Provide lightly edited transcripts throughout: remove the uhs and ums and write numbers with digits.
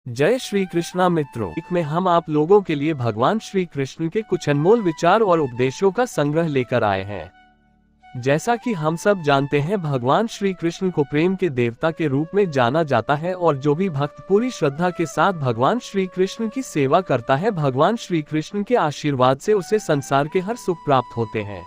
जय श्री कृष्णा मित्रों, में हम आप लोगों के लिए भगवान श्री कृष्ण के कुछ अनमोल विचार और उपदेशों का संग्रह लेकर आए हैं। जैसा कि हम सब जानते हैं, भगवान श्री कृष्ण को प्रेम के देवता के रूप में जाना जाता है और जो भी भक्त पूरी श्रद्धा के साथ भगवान श्री कृष्ण की सेवा करता है, भगवान श्री कृष्ण के आशीर्वाद से उसे संसार के हर सुख प्राप्त होते हैं।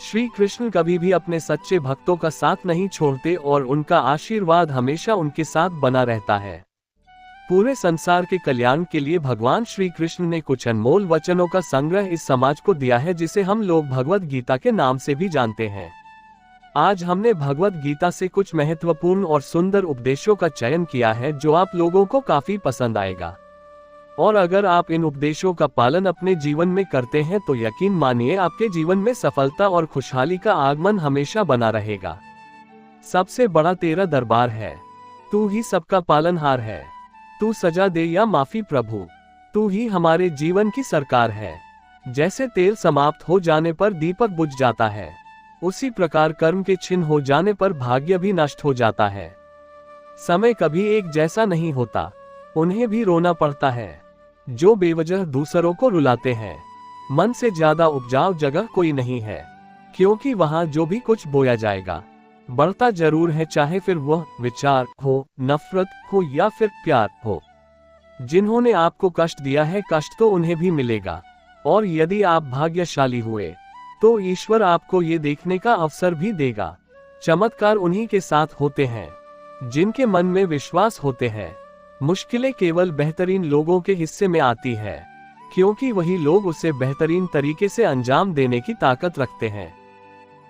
श्री कृष्ण कभी भी अपने सच्चे भक्तों का साथ नहीं छोड़ते और उनका आशीर्वाद हमेशा उनके साथ बना रहता है। पूरे संसार के कल्याण के लिए भगवान श्री कृष्ण ने कुछ अनमोल वचनों का संग्रह इस समाज को दिया है, जिसे हम लोग भगवत गीता के नाम से भी जानते हैं। आज हमने भगवत गीता से कुछ महत्वपूर्ण और सुंदर उपदेशों का चयन किया है, जो आप लोगों को काफी पसंद आएगा। और अगर आप इन उपदेशों का पालन अपने जीवन में करते हैं तो यकीन मानिए, आपके जीवन में सफलता और खुशहाली का आगमन हमेशा बना रहेगा। सबसे बड़ा तेरा दरबार है, तू ही सबका पालनहार है। तू सजा दे या माफी प्रभु, तू ही हमारे जीवन की सरकार है। जैसे तेल समाप्त हो जाने पर दीपक बुझ जाता है, उसी प्रकार कर्म के छिन्न हो जाने पर भाग्य भी नष्ट हो जाता है। समय कभी एक जैसा नहीं होता, उन्हें भी रोना पड़ता है जो बेवजह दूसरों को रुलाते हैं। मन से ज्यादा उपजाऊ जगह कोई नहीं है, क्योंकि वहां जो भी कुछ बोया जाएगा बढ़ता जरूर है, चाहे फिर वह विचार हो, नफरत हो या फिर प्यार हो। जिन्होंने आपको कष्ट दिया है, कष्ट तो उन्हें भी मिलेगा। और यदि आप भाग्यशाली हुए तो ईश्वर आपको ये देखने का अवसर भी देगा। चमत्कार उन्हीं के साथ होते हैं जिनके मन में विश्वास होते हैं। मुश्किलें केवल बेहतरीन लोगों के हिस्से में आती है, क्योंकि वही लोग उसे बेहतरीन तरीके से अंजाम देने की ताकत रखते हैं।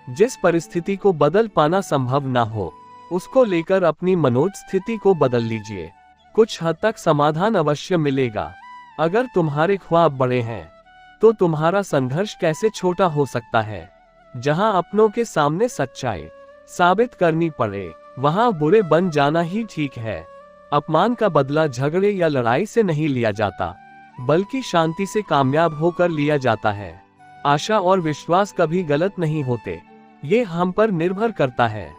जिस परिस्थिति को बदल पाना संभव ना हो, उसको लेकर अपनी मनोज स्थिति को बदल लीजिए। कुछ हद तक समाधान अवश्य मिलेगा। अगर तुम्हारे ख्वाब बड़े हैं तो तुम्हारा संघर्ष कैसे छोटा हो सकता है। जहां अपनों के सामने सच्चाई साबित करनी पड़े, वहां बुरे बन जाना ही ठीक है। अपमान का बदला झगड़े या लड़ाई से नहीं लिया जाता, बल्कि शांति से कामयाब होकर लिया जाता है। आशा और विश्वास कभी गलत नहीं होते। ये हम पर निर्भर करता है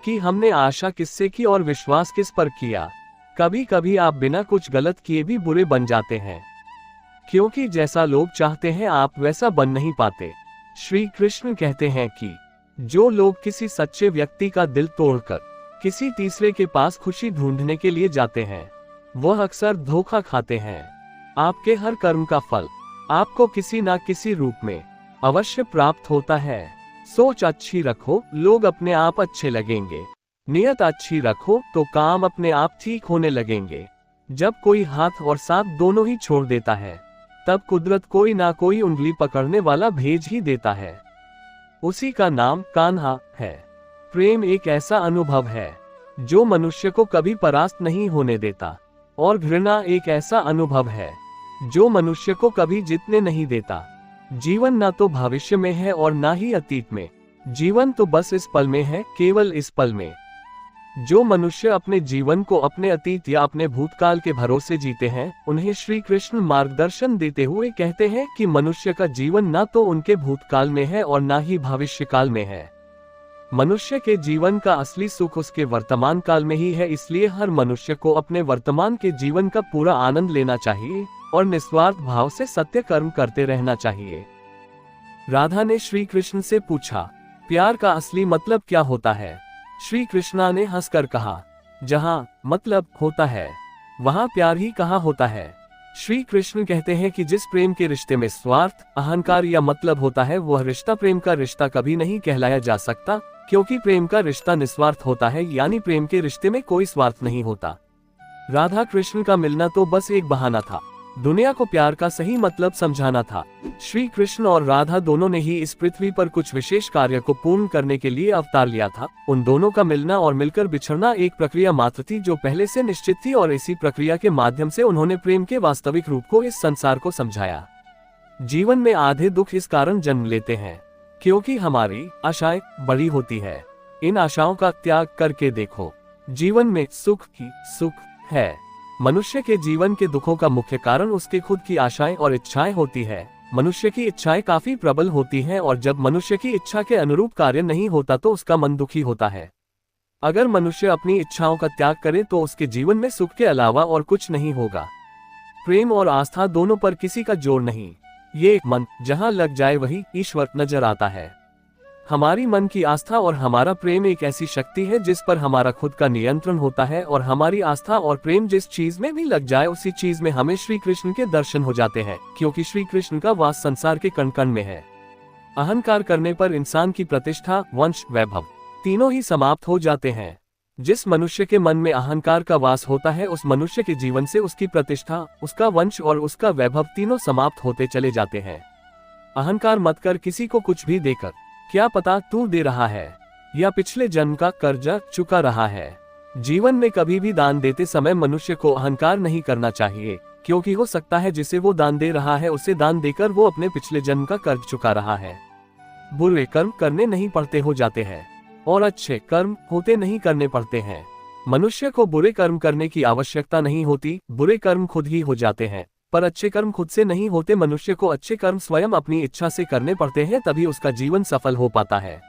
कि हमने आशा किससे की और विश्वास किस पर किया। कभी कभी आप बिना कुछ गलत किए भी बुरे बन जाते हैं, क्योंकि जैसा लोग चाहते हैं आप वैसा बन नहीं पाते। श्री कृष्ण कहते हैं कि जो लोग किसी सच्चे व्यक्ति का दिल तोड़कर किसी तीसरे के पास खुशी ढूंढने के लिए जाते हैं, वह अक्सर धोखा खाते हैं। आपके हर कर्म का फल आपको किसी ना किसी रूप में अवश्य प्राप्त होता है। सोच अच्छी रखो, लोग अपने आप अच्छे लगेंगे। नियत अच्छी रखो तो काम अपने आप ठीक होने लगेंगे। जब कोई हाथ और साथ दोनों ही छोड़ देता है, तब कुदरत कोई ना कोई उंगली पकड़ने वाला भेज ही देता है। उसी का नाम कान्हा है। प्रेम एक ऐसा अनुभव है जो मनुष्य को कभी परास्त नहीं होने देता, और घृणा एक ऐसा अनुभव है जो मनुष्य को कभी जीतने नहीं देता। जीवन ना तो भविष्य में है और ना ही अतीत में, जीवन तो बस इस पल में है, केवल इस पल में। जो मनुष्य अपने जीवन को अपने अतीत या अपने भूतकाल के भरोसे जीते हैं, उन्हें श्री कृष्ण मार्गदर्शन देते हुए कहते हैं कि मनुष्य का जीवन ना तो उनके भूतकाल में है और ना ही भविष्यकाल में है। मनुष्य के जीवन का असली सुख उसके वर्तमान काल में ही है। इसलिए हर मनुष्य को अपने वर्तमान के जीवन का पूरा आनंद लेना चाहिए और निस्वार्थ भाव से सत्य कर्म करते रहना चाहिए। राधा ने श्री कृष्ण से पूछा, प्यार का असली मतलब क्या होता है? श्री कृष्णा ने हंसकर कहा, जहाँ मतलब होता है वहाँ प्यार ही कहाँ होता है। श्री कृष्ण कहते हैं कि जिस प्रेम के रिश्ते में स्वार्थ, अहंकार या मतलब होता है, वह रिश्ता प्रेम का रिश्ता कभी नहीं कहलाया जा सकता, क्योंकि प्रेम का रिश्ता निस्वार्थ होता है, यानी प्रेम के रिश्ते में कोई स्वार्थ नहीं होता। राधा कृष्ण का मिलना तो बस एक बहाना था, दुनिया को प्यार का सही मतलब समझाना था। श्री कृष्ण और राधा दोनों ने ही इस पृथ्वी पर कुछ विशेष कार्य को पूर्ण करने के लिए अवतार लिया था। उन दोनों का मिलना और मिलकर बिछड़ना एक प्रक्रिया मात्र थी जो पहले से निश्चित थी, और इसी प्रक्रिया के माध्यम से उन्होंने प्रेम के वास्तविक रूप को इस संसार को समझाया। जीवन में आधे दुख इस कारण जन्म लेते हैं क्योंकि हमारी आशाएं बड़ी होती है। इन आशाओं का त्याग करके देखो, जीवन में सुख ही सुख है। मनुष्य के जीवन के दुखों का मुख्य कारण उसके खुद की आशाएं और इच्छाएं होती है। मनुष्य की इच्छाएं काफी प्रबल होती हैं, और जब मनुष्य की इच्छा के अनुरूप कार्य नहीं होता तो उसका मन दुखी होता है। अगर मनुष्य अपनी इच्छाओं का त्याग करे तो उसके जीवन में सुख के अलावा और कुछ नहीं होगा। प्रेम और आस्था दोनों पर किसी का जोर नहीं। ये एक मन जहां लग जाए वही ईश्वर नजर आता है। हमारी मन की आस्था और हमारा प्रेम एक ऐसी शक्ति है जिस पर हमारा खुद का नियंत्रण होता है, और हमारी आस्था और प्रेम जिस चीज में भी लग जाए उसी चीज में हमें श्री कृष्ण के दर्शन हो जाते हैं, क्योंकि श्री कृष्ण का वास संसार के कण कण में है। अहंकार करने पर इंसान की प्रतिष्ठा, वंश, वैभव तीनों ही समाप्त हो जाते हैं। जिस मनुष्य के मन में अहंकार का वास होता है उस मनुष्य के जीवन से उसकी प्रतिष्ठा, उसका वंश और उसका वैभव तीनों समाप्त होते चले जाते हैं। अहंकार मत कर किसी को कुछ भी देकर, क्या पता तू दे रहा है या पिछले जन्म का कर्जा चुका रहा है। जीवन में कभी भी दान देते समय मनुष्य को अहंकार नहीं करना चाहिए, क्योंकि हो सकता है जिसे वो दान दे रहा है उसे दान देकर वो अपने पिछले जन्म का कर्ज चुका रहा है। बुरे कर्म करने नहीं पड़ते हो जाते हैं और अच्छे कर्म होते नहीं करने पड़ते हैं। मनुष्य को बुरे कर्म करने की आवश्यकता नहीं होती, बुरे कर्म खुद ही हो जाते हैं, पर अच्छे कर्म खुद से नहीं होते। मनुष्य को अच्छे कर्म स्वयं अपनी इच्छा से करने पड़ते हैं, तभी उसका जीवन सफल हो पाता है।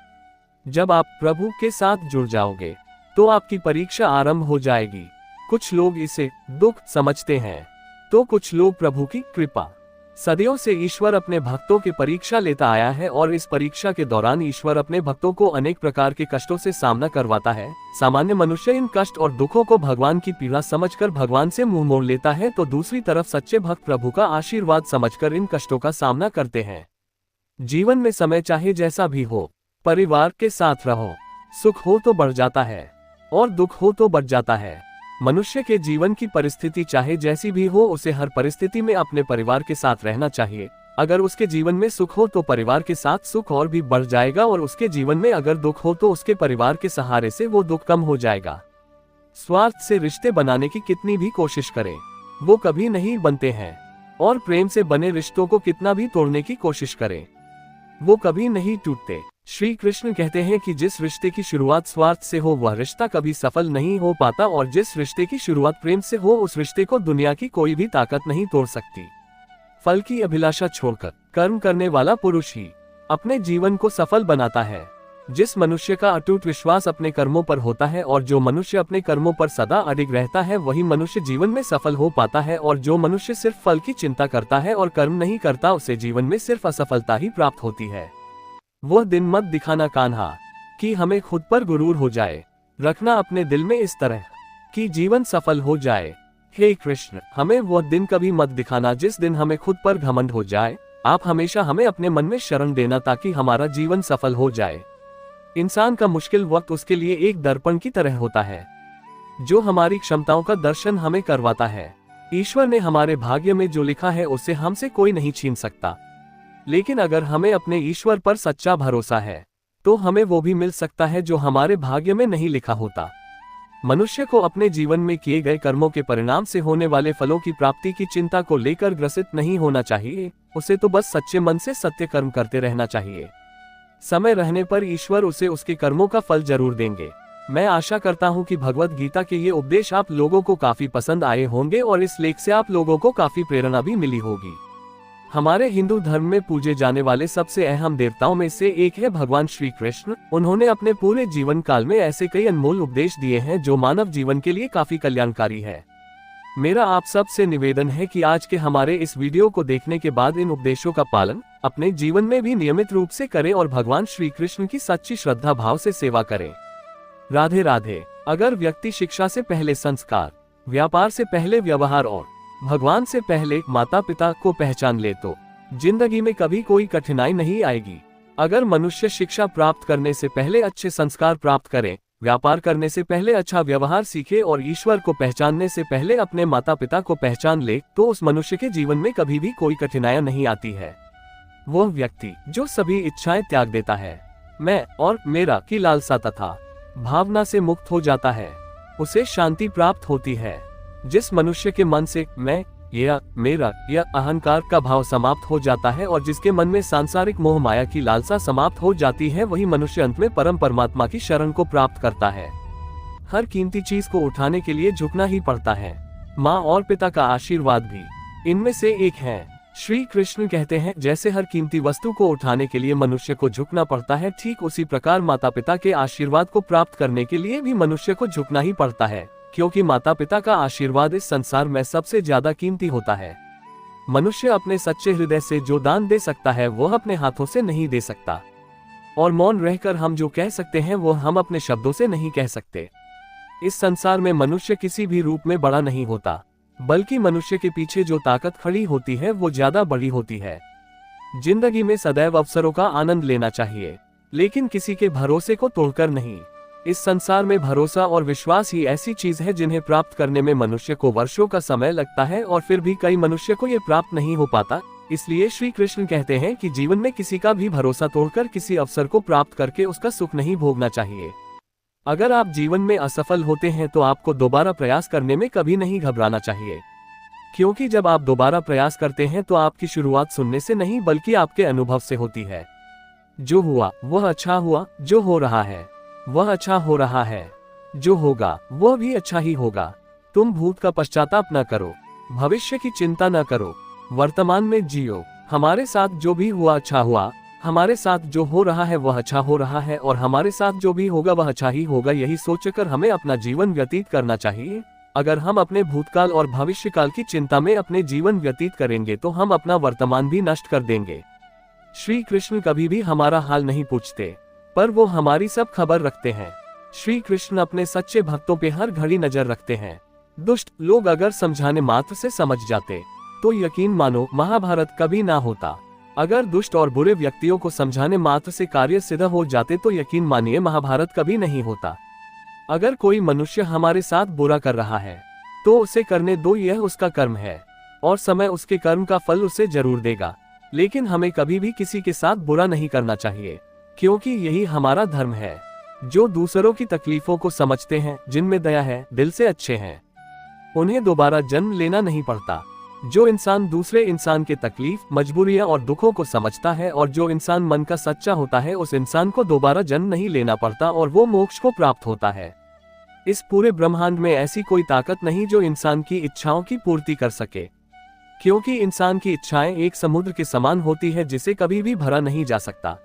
जब आप प्रभु के साथ जुड़ जाओगे तो आपकी परीक्षा आरंभ हो जाएगी। कुछ लोग इसे दुख समझते हैं तो कुछ लोग प्रभु की कृपा। सदियों से ईश्वर अपने भक्तों की परीक्षा लेता आया है और इस परीक्षा के दौरान ईश्वर अपने भक्तों को अनेक प्रकार के कष्टों से सामना करवाता है। सामान्य मनुष्य इन कष्ट और दुखों को भगवान की पीड़ा समझकर भगवान से मुंह मोड़ लेता है, तो दूसरी तरफ सच्चे भक्त प्रभु का आशीर्वाद समझकर इन कष्टों का सामना करते हैं। जीवन में समय चाहे जैसा भी हो, परिवार के साथ रहो। सुख हो तो बढ़ जाता है और दुख हो तो बढ़ जाता है। मनुष्य के जीवन की परिस्थिति चाहे जैसी भी हो, उसे हर परिस्थिति में अपने परिवार के साथ रहना चाहिए। अगर उसके जीवन में सुख हो तो परिवार के साथ सुख और भी बढ़ जाएगा, और उसके जीवन में अगर दुख हो तो उसके परिवार के सहारे से वो दुख कम हो जाएगा। स्वार्थ से रिश्ते बनाने की कितनी भी कोशिश करें वो कभी नहीं बनते हैं, और प्रेम से बने रिश्तों को कितना भी तोड़ने की कोशिश करें वो कभी नहीं टूटते। श्री कृष्ण कहते हैं कि जिस रिश्ते की शुरुआत स्वार्थ से हो वह रिश्ता कभी सफल नहीं हो पाता, और जिस रिश्ते की शुरुआत प्रेम से हो उस रिश्ते को दुनिया की कोई भी ताकत नहीं तोड़ सकती। फल की अभिलाषा छोड़कर कर्म करने वाला पुरुष ही अपने जीवन को सफल बनाता है। जिस मनुष्य का अटूट विश्वास अपने कर्मों पर होता है और जो मनुष्य अपने कर्मों पर सदा अडिग रहता है वही मनुष्य जीवन में सफल हो पाता है, और जो मनुष्य सिर्फ फल की चिंता करता है और कर्म नहीं करता उसे जीवन में सिर्फ असफलता ही प्राप्त होती है। वह दिन मत दिखाना कान्हा कि हमें खुद पर गुरूर हो जाए, रखना अपने दिल में इस तरह कि जीवन सफल हो जाए। हे कृष्ण, हमें वह दिन कभी मत दिखाना जिस दिन हमें खुद पर घमंड हो जाए। आप हमेशा हमें अपने मन में शरण देना ताकि हमारा जीवन सफल हो जाए। इंसान का मुश्किल वक्त उसके लिए एक दर्पण की तरह होता है जो हमारी क्षमताओं का दर्शन हमें करवाता है। ईश्वर ने हमारे भाग्य में जो लिखा है उसे हमसे कोई नहीं छीन सकता, लेकिन अगर हमें अपने ईश्वर पर सच्चा भरोसा है तो हमें वो भी मिल सकता है जो हमारे भाग्य में नहीं लिखा होता। मनुष्य को अपने जीवन में किए गए कर्मों के परिणाम से होने वाले फलों की प्राप्ति की चिंता को लेकर ग्रसित नहीं होना चाहिए। उसे तो बस सच्चे मन से सत्य कर्म करते रहना चाहिए। समय रहने पर ईश्वर उसे उसके कर्मों का फल जरूर देंगे। मैं आशा करता हूँ कि भगवत गीता के ये उपदेश आप लोगों को काफी पसंद आए होंगे और इस लेख से आप लोगों को काफी प्रेरणा भी मिली होगी। हमारे हिंदू धर्म में पूजे जाने वाले सबसे अहम देवताओं में से एक है भगवान श्री कृष्ण। उन्होंने अपने पूरे जीवन काल में ऐसे कई अनमोल उपदेश दिए हैं जो मानव जीवन के लिए काफी कल्याणकारी है। मेरा आप सब से निवेदन है कि आज के हमारे इस वीडियो को देखने के बाद इन उपदेशों का पालन अपने जीवन में भी नियमित रूप से करें और भगवान श्री कृष्ण की सच्ची श्रद्धा भाव से सेवा करें। राधे राधे। अगर व्यक्ति शिक्षा से पहले संस्कार, व्यापार से पहले व्यवहार और भगवान से पहले माता पिता को पहचान ले तो जिंदगी में कभी कोई कठिनाई नहीं आएगी। अगर मनुष्य शिक्षा प्राप्त करने से पहले अच्छे संस्कार प्राप्त करे, व्यापार करने से पहले अच्छा व्यवहार सीखे और ईश्वर को पहचानने से पहले अपने माता पिता को पहचान ले तो उस मनुष्य के जीवन में कभी भी कोई कठिनाइयां नहीं आती है। वह व्यक्ति जो सभी इच्छाएं त्याग देता है, मैं और मेरा की लालसा तथा भावना से मुक्त हो जाता है, उसे शांति प्राप्त होती है। जिस मनुष्य के मन से मैं या मेरा या अहंकार का भाव समाप्त हो जाता है और जिसके मन में सांसारिक मोह माया की लालसा समाप्त हो जाती है, वही मनुष्य अंत में परम परमात्मा की शरण को प्राप्त करता है। हर कीमती चीज को उठाने के लिए झुकना ही पड़ता है। माँ और पिता का आशीर्वाद भी इनमें से एक है। श्री कृष्ण कहते हैं, जैसे हर कीमती वस्तु को उठाने के लिए मनुष्य को झुकना पड़ता है, ठीक उसी प्रकार माता पिता के आशीर्वाद को प्राप्त करने के लिए भी मनुष्य को झुकना ही पड़ता है, क्योंकि माता पिता का आशीर्वाद इस संसार में सबसे ज्यादा कीमती होता है। मनुष्य अपने सच्चे हृदय से जो दान दे सकता है वह अपने हाथों से नहीं दे सकता, और मौन रहकर हम जो कह सकते हैं वो हम अपने शब्दों से नहीं कह सकते। इस संसार में मनुष्य किसी भी रूप में बड़ा नहीं होता, बल्कि मनुष्य के पीछे जो ताकत खड़ी होती है वो ज्यादा बड़ी होती है। जिंदगी में सदैव अवसरों का आनंद लेना चाहिए, लेकिन किसी के भरोसे को तोड़कर नहीं। इस संसार में भरोसा और विश्वास ही ऐसी चीज है जिन्हें प्राप्त करने में मनुष्य को वर्षों का समय लगता है, और फिर भी कई मनुष्य को ये प्राप्त नहीं हो पाता। इसलिए श्री कृष्ण कहते हैं कि जीवन में किसी का भी भरोसा तोड़कर किसी अवसर को प्राप्त करके उसका सुख नहीं भोगना चाहिए। अगर आप जीवन में असफल होते हैं तो आपको दोबारा प्रयास करने में कभी नहीं घबराना चाहिए, क्योंकि जब आप दोबारा प्रयास करते हैं तो आपकी शुरुआत सुनने से नहीं बल्कि आपके अनुभव से होती है। जो हुआ वह अच्छा हुआ, जो हो रहा है वह अच्छा हो रहा है, जो होगा वह भी अच्छा ही होगा। तुम भूत का पश्चाताप न करो, भविष्य की चिंता न करो, वर्तमान में जियो। हमारे साथ जो भी हुआ अच्छा हुआ, हमारे साथ जो हो रहा है वह अच्छा हो रहा है, और हमारे साथ जो भी होगा वह अच्छा ही होगा। यही सोचकर हमें अपना जीवन व्यतीत करना चाहिए। अगर हम अपने भूतकाल और भविष्यकाल की चिंता में अपने जीवन व्यतीत करेंगे तो हम अपना वर्तमान भी नष्ट कर देंगे। श्री कृष्ण कभी भी हमारा हाल नहीं पूछते, पर वो हमारी सब खबर रखते हैं। श्री कृष्ण अपने सच्चे भक्तों पे हर घड़ी नजर रखते हैं। दुष्ट लोग अगर समझाने मात्र से समझ जाते तो यकीन मानो महाभारत कभी ना होता। अगर दुष्ट और बुरे व्यक्तियों को समझाने मात्र से कार्य सिद्ध हो जाते तो यकीन मानिए महाभारत कभी नहीं होता। अगर कोई मनुष्य हमारे साथ बुरा कर रहा है तो उसे करने दो, यह उसका कर्म है और समय उसके कर्म का फल उसे जरूर देगा। लेकिन हमें कभी भी किसी के साथ बुरा नहीं करना चाहिए, क्योंकि यही हमारा धर्म है। जो दूसरों की तकलीफों को समझते हैं, जिनमें दया है, दिल से अच्छे हैं, उन्हें दोबारा जन्म लेना नहीं पड़ता। जो इंसान दूसरे इंसान के तकलीफ, मजबूरियां और दुखों को समझता है और जो इंसान मन का सच्चा होता है, उस इंसान को दोबारा जन्म नहीं लेना पड़ता और वो मोक्ष को प्राप्त होता है। इस पूरे ब्रह्मांड में ऐसी कोई ताकत नहीं जो इंसान की इच्छाओं की पूर्ति कर सके, क्योंकि इंसान की इच्छाएं एक समुद्र के समान होती है जिसे कभी भी भरा नहीं जा सकता।